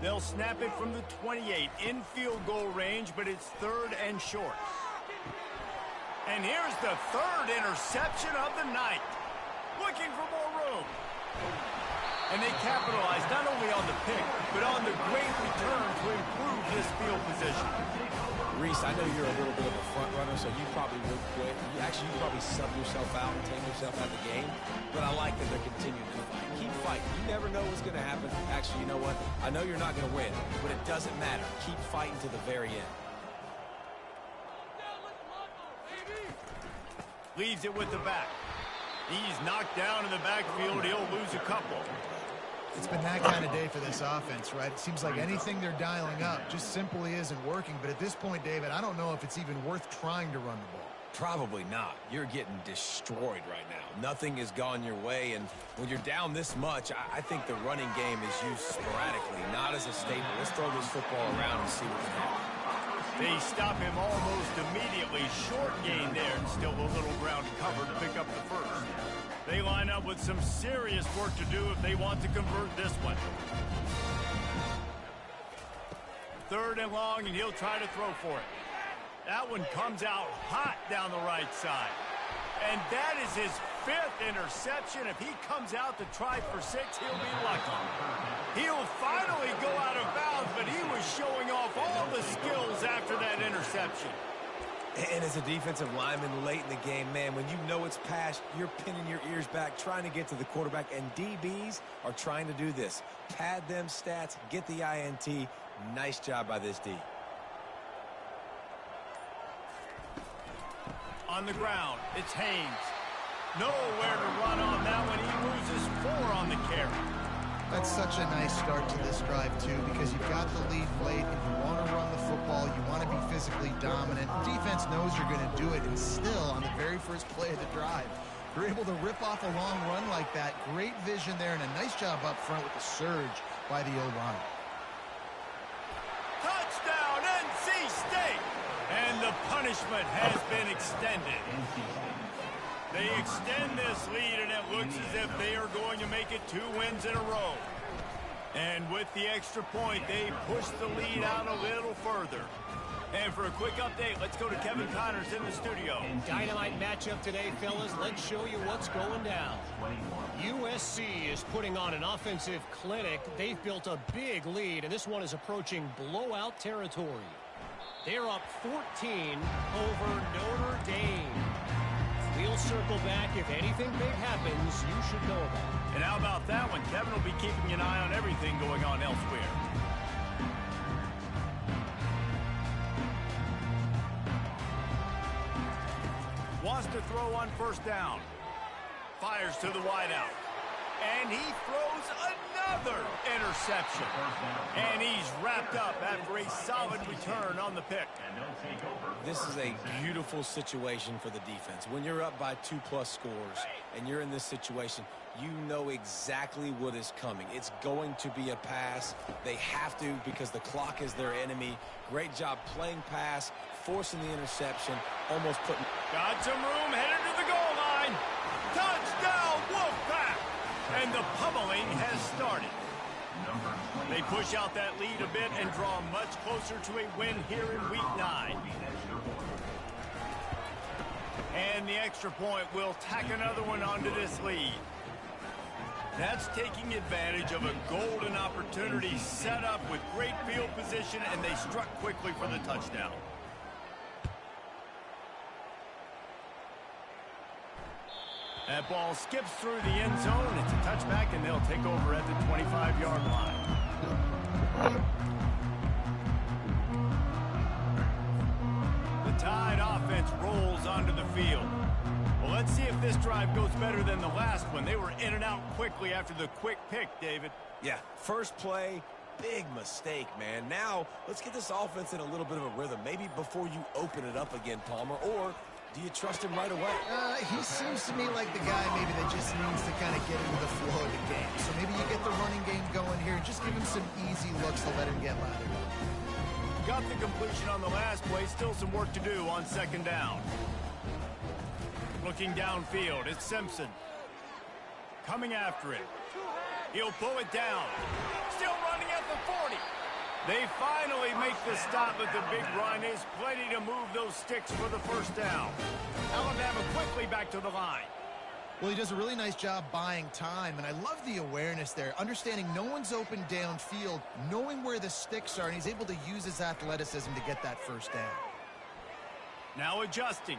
They'll snap it from the 28 in field goal range, but it's 3rd and short. And here's the 3rd interception of the night. Looking for more room. And they capitalized not only on the pick, but on the great return to improve this field position. Reese, I know you're a little bit of a front runner, so you probably would quit. You probably sub yourself out and take yourself out of the game. But I like that they're continuing to fight. Keep fighting. You never know what's going to happen. Actually, you know what? I know you're not going to win, but it doesn't matter. Keep fighting to the very end. Leaves it with the back. He's knocked down in the backfield. He'll lose a couple. It's been that kind of day for this offense, right? It seems like anything they're dialing up just simply isn't working. But at this point, David, I don't know if it's even worth trying to run the ball. Probably not. You're getting destroyed right now. Nothing has gone your way, and when you're down this much, I think the running game is used sporadically, not as a staple. Let's throw this football around and see what can happen. They stop him almost immediately. Short gain there, and still a little ground to cover to pick up the first. They line up with some serious work to do if they want to convert this one. 3rd and long, and he'll try to throw for it. That one comes out hot down the right side. And that is his 5th interception. If he comes out to try for 6, he'll be lucky. He'll finally go out of bounds, but he was showing off all the skills after that interception. And as a defensive lineman late in the game, man, when you know it's past, you're pinning your ears back, trying to get to the quarterback, and DBs are trying to do this. Pad them stats, get the INT. Nice job by this D. On the ground, it's Haynes. Nowhere to run on that one. He loses 4 on the carry. That's such a nice start to this drive, too, because you've got the lead late, and you want to run the football, you want to be physically dominant. The defense knows you're going to do it, and still, on the very first play of the drive, you're able to rip off a long run like that. Great vision there, and a nice job up front with the surge by the O-line. Touchdown, NC State! And the punishment has been extended. They extend this lead, and it looks as if they are going to make it 2 wins in a row. And with the extra point, they push the lead out a little further. And for a quick update, let's go to Kevin Connors in the studio. Dynamite matchup today, fellas. Let's show you what's going down. USC is putting on an offensive clinic. They've built a big lead, and this one is approaching blowout territory. They're up 14 over Notre Dame. We'll circle back. If anything big happens, you should know about it. And how about that one? Kevin will be keeping an eye on everything going on elsewhere. Wants to throw on 1st down. Fires to the wideout. And he throws another interception. And he's wrapped up after a solid return on the pick. This is a beautiful situation for the defense. When you're up by 2+ scores and you're in this situation, you know exactly what is coming. It's going to be a pass. They have to because the clock is their enemy. Great job playing pass, forcing the interception, almost putting... Got some room, headed to the goal line. Touchdown, Wolfpack! And the pummeling has started. They push out that lead a bit and draw much closer to a win here in Week 9. And the extra point will tack another one onto this lead. That's taking advantage of a golden opportunity set up with great field position, and they struck quickly for the touchdown. That ball skips through the end zone. It's a touchback, and they'll take over at the 25-yard line. The Tide offense rolls onto the field. Well, let's see if this drive goes better than the last one. They were in and out quickly after the quick pick, David. Yeah, first play, big mistake, man. Now, let's get this offense in a little bit of a rhythm. Maybe before you open it up again, Palmer, or do you trust him right away? He seems to me like the guy maybe that just needs to kind of get into the flow of the game. So maybe you get the running game going here and just give him some easy looks to let him get lathered up. Got the completion on the last play. Still some work to do on 2nd down. Looking downfield, it's Simpson. Coming after it. He'll pull it down. Still running at the 40. They finally make the stop, but the big run is plenty to move those sticks for the 1st down. Alabama quickly back to the line. Well, he does a really nice job buying time, and I love the awareness there, understanding no one's open downfield, knowing where the sticks are, and he's able to use his athleticism to get that first down. Now adjusting.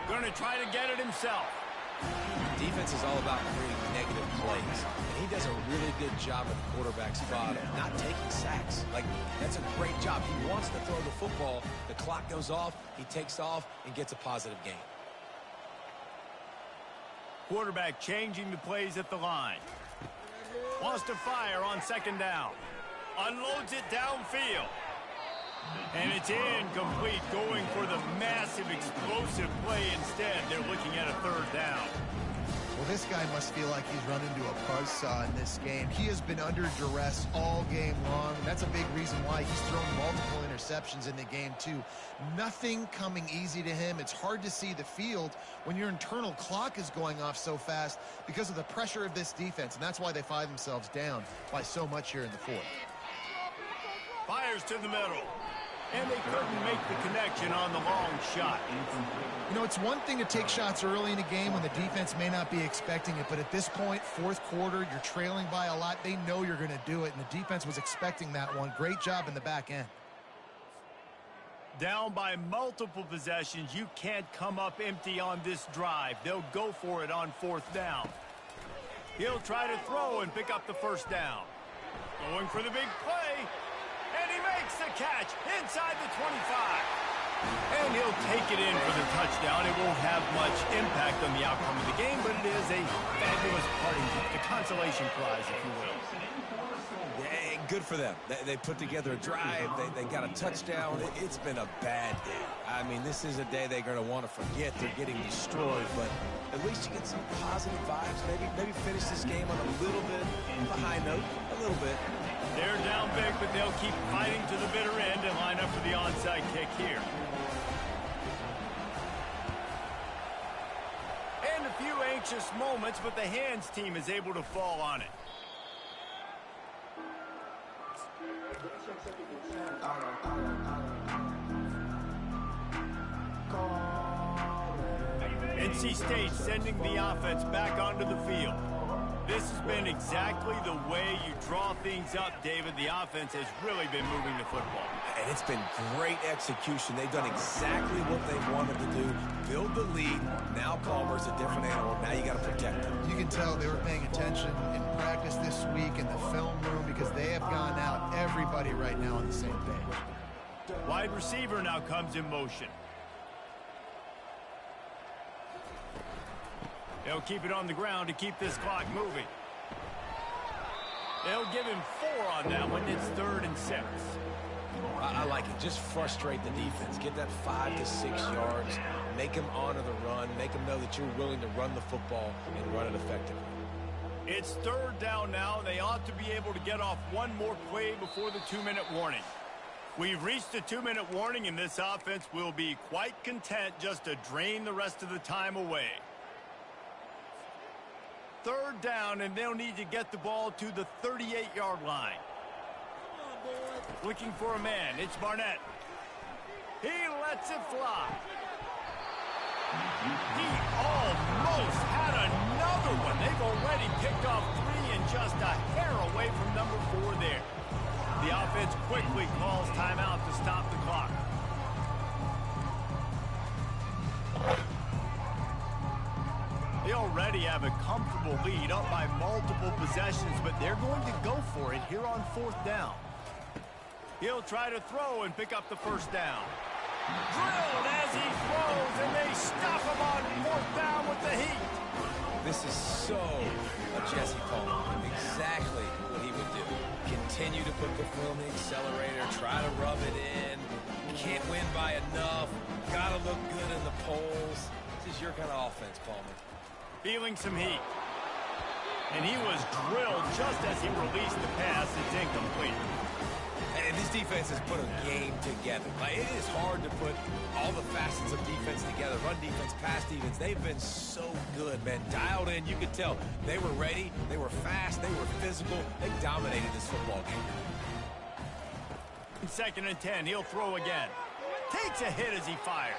Going to try to get it himself. Defense is all about creating negative plays, and he does a really good job at the quarterback spot of not taking sacks. Like, that's a great job. He wants to throw the football. The clock goes off, he takes off, and gets a positive gain. Quarterback changing the plays at the line. Wants to fire on second down. Unloads it downfield. And it's incomplete, going for the massive explosive play instead. They're looking at a third down. Well, this guy must feel like he's run into a buzzsaw in this game. He has been under duress all game long. That's a big reason why he's thrown multiple interceptions in the game, too. Nothing coming easy to him. It's hard to see the field when your internal clock is going off so fast because of the pressure of this defense, and that's why they find themselves down by so much here in the fourth. Fires to the middle. And they couldn't make the connection on the long shot. You know, it's one thing to take shots early in a game when the defense may not be expecting it, but at this point, fourth quarter, you're trailing by a lot. They know you're going to do it, and the defense was expecting that one. Great job in the back end. Down by multiple possessions, you can't come up empty on this drive. They'll go for it on fourth down. He'll try to throw and pick up the first down. Going for the big play. And he makes the catch inside the 25. And he'll take it in for the touchdown. It won't have much impact on the outcome of the game, but it is a fabulous parting gift, a consolation prize, if you will. Yeah, good for them. They put together a drive. They got a touchdown. It's been a bad day. I mean, this is a day they're going to want to forget. They're getting destroyed, but at least you get some positive vibes. Maybe finish this game on a little bit of a high note, a little bit. They're down big, but they'll keep fighting to the bitter end and line up for the onside kick here. And a few anxious moments, but the hands team is able to fall on it. NC State sending the offense back onto the field. This has been exactly the way you draw things up, David. The offense has really been moving the football. And it's been great execution. They've done exactly what they wanted to do. Build the lead. Now Palmer's a different animal. Now you got to protect him. You can tell they were paying attention in practice this week in the film room because they have gone out, everybody right now on the same page. Wide receiver now comes in motion. They'll keep it on the ground to keep this clock moving. They'll give him 4 on that one. It's 3rd and 6. I like it. Just frustrate the defense. Get that 5 to 6 yards. Make them honor the run. Make them know that you're willing to run the football and run it effectively. It's 3rd down now. They ought to be able to get off one more play before the 2-minute warning. We've reached the 2-minute warning, and this offense will be quite content just to drain the rest of the time away. 3rd down, and they'll need to get the ball to the 38-yard line. Looking for a man. It's Barnett. He lets it fly. He almost had another one. They've already picked off 3 and just a hair away from number 4 there. The offense quickly calls timeout to stop the clock. They already have a comfortable lead, up by multiple possessions, but they're going to go for it here on 4th down. He'll try to throw and pick up the first down. Drilled as he throws, and they stop him on 4th down with the heat. This is so a Jesse Palmer. Exactly what he would do. Continue to put the foot on the accelerator, try to rub it in. Can't win by enough. Gotta look good in the polls. This is your kind of offense, Palmer. Feeling some heat. And he was drilled just as he released the pass. It's incomplete. And this defense has put a game together. Like, it is hard to put all the facets of defense together. Run defense, pass defense. They've been so good, man. Dialed in. You could tell they were ready. They were fast. They were physical. They dominated this football game. 2nd and 10. He'll throw again. Takes a hit as he fires.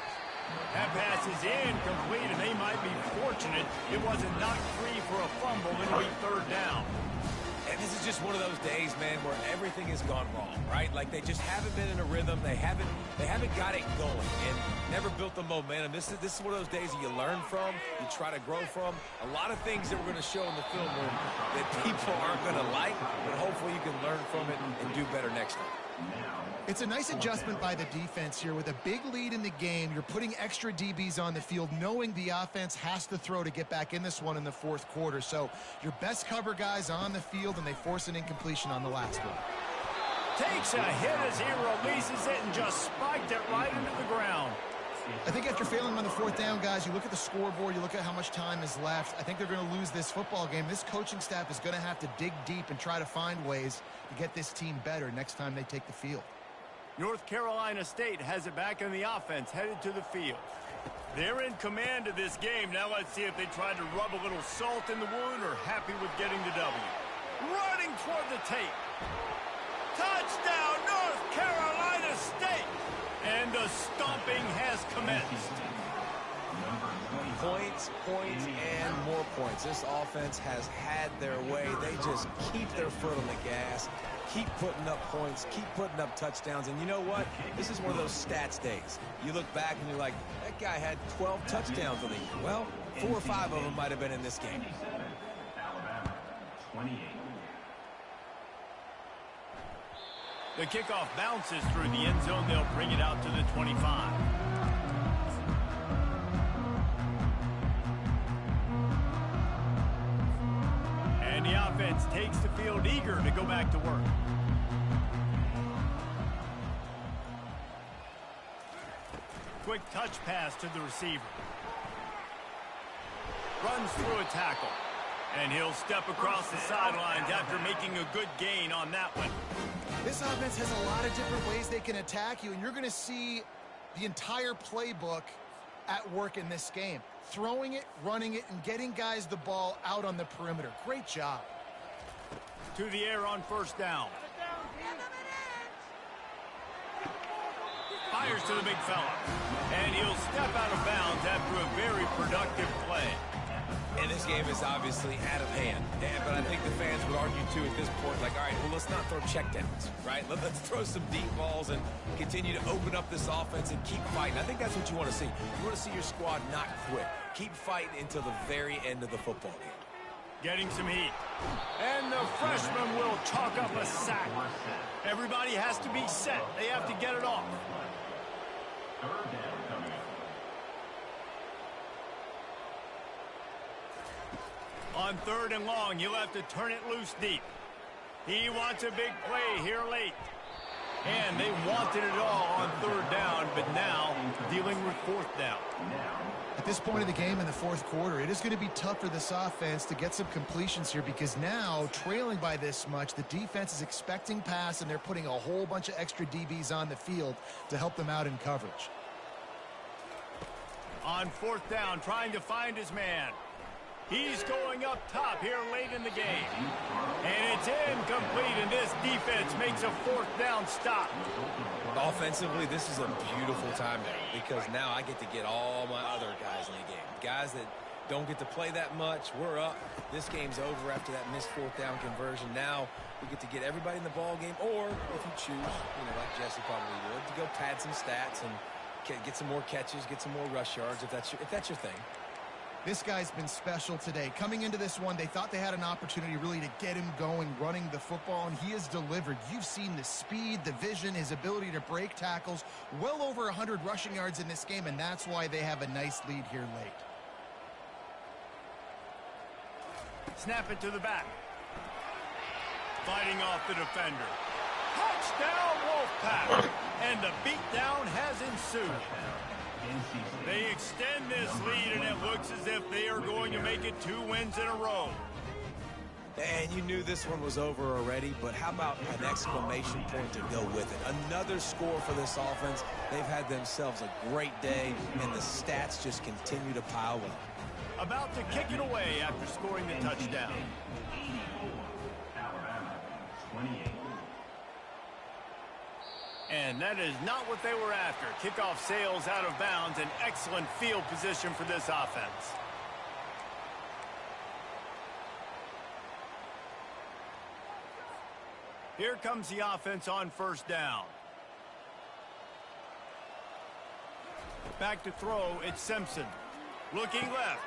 That pass is incomplete, and they might be fortunate it. It wasn't knocked free for a fumble. It'll be third down. And this is just one of those days, man, where everything has gone wrong, right? Like they just haven't been in a rhythm. They haven't got it going and never built the momentum. This is one of those days that you learn from, you try to grow from. A lot of things that we're going to show in the film room that people aren't going to like, but hopefully you can learn from it and do better next time. It's a nice adjustment by the defense here. With a big lead in the game, you're putting extra DBs on the field, knowing the offense has to throw to get back in this one in the fourth quarter. So your best cover guys on the field, and they force an incompletion on the last one. Takes a hit as he releases it and just spiked it right into the ground. I think after failing on the fourth down, guys, you look at the scoreboard, you look at how much time is left. I think they're going to lose this football game. This coaching staff is going to have to dig deep and try to find ways to get this team better next time they take the field. North Carolina State has it back in the offense, headed to the field. They're in command of this game. Now let's see if they try to rub a little salt in the wound or happy with getting the W. Running toward the tape. Touchdown, North Carolina State! And the stomping has commenced. Points, and more points. This offense has had their way. They just keep their foot on the gas, keep putting up points, keep putting up touchdowns. And you know what? This is one of those stats days. You look back and you're like, that guy had 12 touchdowns on the year. Well, 4 or 5 of them might have been in this game. Alabama, 28. The kickoff bounces through the end zone. They'll bring it out to the 25. And the offense takes the field, eager to go back to work. Quick touch pass to the receiver. Runs through a tackle. And he'll step across the sidelines after making a good gain on that one. This offense has a lot of different ways they can attack you, and you're going to see the entire playbook at work in this game. Throwing it, running it, and getting guys the ball out on the perimeter. Great job. To the air on first down. Fires to the big fella. And he'll step out of bounds after a very productive play. And this game is obviously out of hand. But I think the fans would argue, too, at this point, like, all right, well, let's not throw checkdowns, right? Let's throw some deep balls and continue to open up this offense and keep fighting. I think that's what you want to see. You want to see your squad not quit. Keep fighting until the very end of the football game. Getting some heat. And the freshman will chalk up a sack. Everybody has to be set. They have to get it off. Third down coming up. On third and long, you'll have to turn it loose deep. He wants a big play here late. And they wanted it all on third down, but now dealing with fourth down. At this point of the game in the fourth quarter, it is going to be tough for this offense to get some completions here, because now, trailing by this much, the defense is expecting pass, and they're putting a whole bunch of extra DBs on the field to help them out in coverage. On fourth down, trying to find his man. He's going up top here late in the game. And it's incomplete, and this defense makes a fourth down stop. Offensively, this is a beautiful time because now I get to get all my other guys in the game. Guys that don't get to play that much. We're up. This game's over after that missed fourth down conversion. Now we get to get everybody in the ball game, or if you choose, like Jesse probably would, to go pad some stats and get some more catches, get some more rush yards if that's your thing. This guy's been special today. Coming into this one, they thought they had an opportunity really to get him going, running the football, and he has delivered. You've seen the speed, the vision, his ability to break tackles. Well over 100 rushing yards in this game, and that's why they have a nice lead here late. Snap it to the back. Fighting off the defender. Touchdown, Wolfpack! And the beatdown has ensued. They extend this lead, and it looks as if they are going to make it 2 wins in a row. And you knew this one was over already, but how about an exclamation point to go with it? Another score for this offense. They've had themselves a great day, and the stats just continue to pile up. About to kick it away after scoring the touchdown. Alabama, 28. And that is not what they were after. Kickoff sails out of bounds, and excellent field position for this offense. Here comes the offense on first down. Back to throw, it's Simpson. Looking left.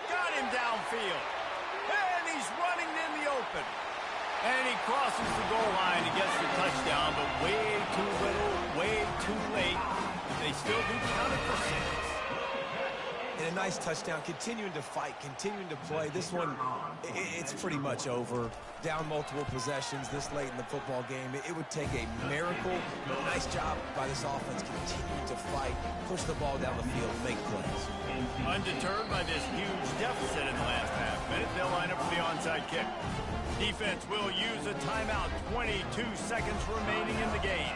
Got him downfield. And he's running in the open. And he crosses the goal line and gets the touchdown, but way too little, way too late. They still do count it for 6. And a nice touchdown, continuing to fight, continuing to play. This one, it's pretty much over. Down multiple possessions this late in the football game. It would take a miracle. Nice job by this offense, continuing to fight, push the ball down the field, make plays. Undeterred by this huge deficit in the last half minute, they'll line up for the onside kick. Defense will use a timeout. 22 seconds remaining in the game.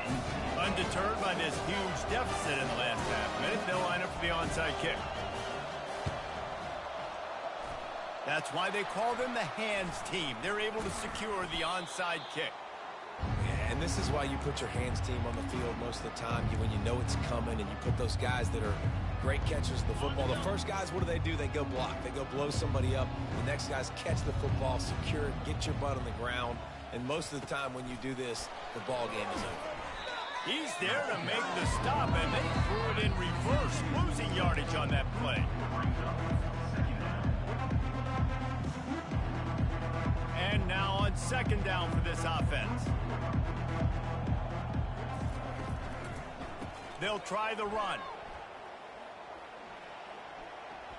Undeterred by this huge deficit in the last half minute, they'll line up for the onside kick. That's why they call them the hands team. They're able to secure the onside kick. Yeah, and this is why you put your hands team on the field most of the time. When you know it's coming, and you put those guys that are great catchers of the football. The first guys, what do? They go block. They go blow somebody up. The next guys catch the football, secure it, get your butt on the ground. And most of the time when you do this, the ball game is over. He's there to make the stop, and they threw it in reverse, losing yardage on that play. And now on second down for this offense. They'll try the run.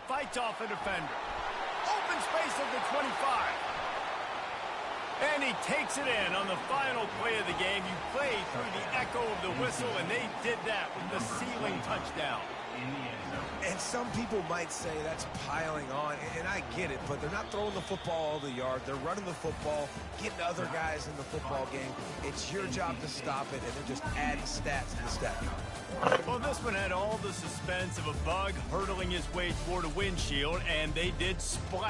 Fights off a defender. Open space at the 25. And he takes it in on the final play of the game. You play through the echo of the whistle, and they did that with the ceiling touchdown. And some people might say that's piling on, and I get it, but they're not throwing the football all the yard. They're running the football, getting other guys in the football game. It's your job to stop it, and they're just adding stats to the stat card. Well, this one had all the suspense of a bug hurtling his way toward a windshield, and they did splash.